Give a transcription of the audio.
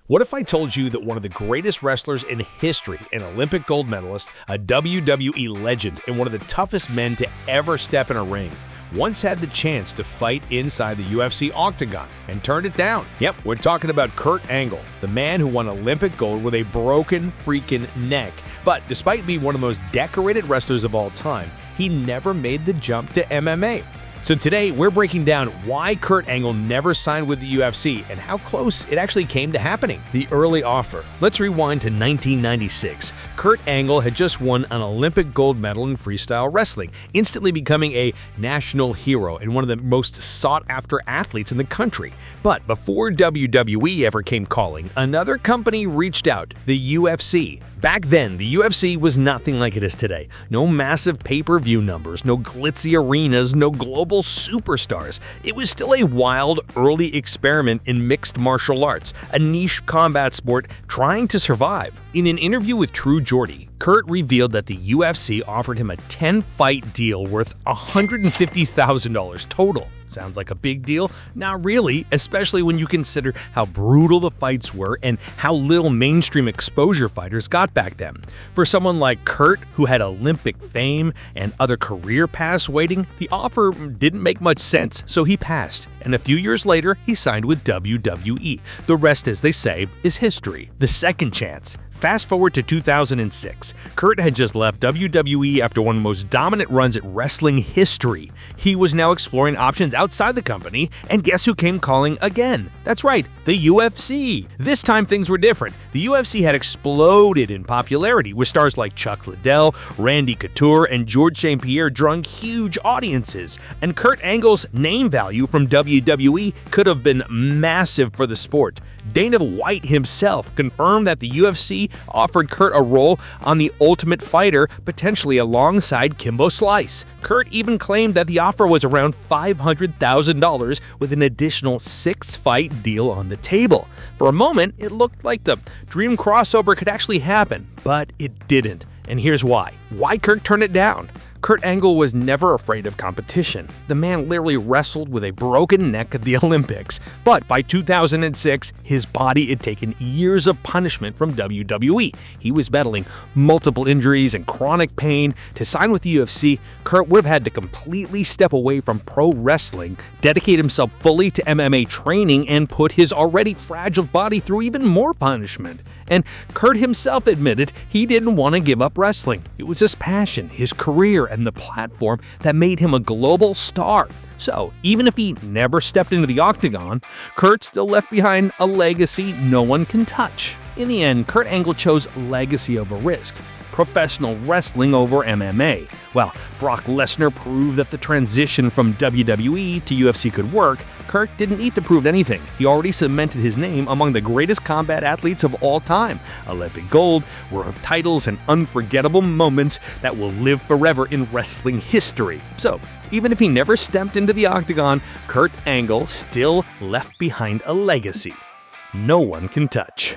What if I told you that one of the greatest wrestlers in history, an Olympic gold medalist, a WWE legend, and one of the toughest men to ever step in a ring, once had the chance to fight inside the UFC octagon and turned it down? Yep, we're talking about Kurt Angle, the man who won Olympic gold with a broken freaking neck. But despite being one of the most decorated wrestlers of all time, he never made the jump to MMA. So today, we're breaking down why Kurt Angle never signed with the UFC and how close it actually came to happening. The early offer. Let's rewind to 1996. Kurt Angle had just won an Olympic gold medal in freestyle wrestling, instantly becoming a national hero and one of the most sought-after athletes in the country. But before WWE ever came calling, another company reached out, the UFC. Back then, the UFC was nothing like it is today. No massive pay-per-view numbers, no glitzy arenas, no global superstars. It was still a wild, early experiment in mixed martial arts, a niche combat sport trying to survive. In an interview with True Geordie, Kurt revealed that the UFC offered him a 10-fight deal worth $150,000 total. Sounds like a big deal? Not really, especially when you consider how brutal the fights were and how little mainstream exposure fighters got back then. For someone like Kurt, who had Olympic fame and other career paths waiting, the offer didn't make much sense, so he passed. And a few years later, he signed with WWE. The rest, as they say, is history. The second chance. Fast forward to 2006. Kurt had just left WWE after one of the most dominant runs at wrestling history. He was now exploring options outside the company, and guess who came calling again? That's right, the UFC. This time things were different. The UFC had exploded in popularity, with stars like Chuck Liddell, Randy Couture, and George St. Pierre drawing huge audiences. And Kurt Angle's name value from WWE could have been massive for the sport. Dana White himself confirmed that the UFC offered Kurt a role on The Ultimate Fighter, potentially alongside Kimbo Slice. Kurt even claimed that the offer was around $500,000 with an additional 6-fight deal on the table. For a moment, it looked like the dream crossover could actually happen, but it didn't. And here's why. Why Kurt turned it down? Kurt Angle was never afraid of competition. The man literally wrestled with a broken neck at the Olympics. But by 2006, his body had taken years of punishment from WWE. He was battling multiple injuries and chronic pain. To sign with the UFC, Kurt would have had to completely step away from pro wrestling, dedicate himself fully to MMA training, and put his already fragile body through even more punishment. And Kurt himself admitted he didn't want to give up wrestling. It was his passion, his career, and the platform that made him a global star. So, even if he never stepped into the octagon, Kurt still left behind a legacy no one can touch. In the end, Kurt Angle chose legacy over risk. Professional wrestling over MMA. While Brock Lesnar proved that the transition from WWE to UFC could work, Kurt didn't need to prove anything. He already cemented his name among the greatest combat athletes of all time. Olympic gold, world titles, and unforgettable moments that will live forever in wrestling history. So, even if he never stepped into the octagon, Kurt Angle still left behind a legacy no one can touch.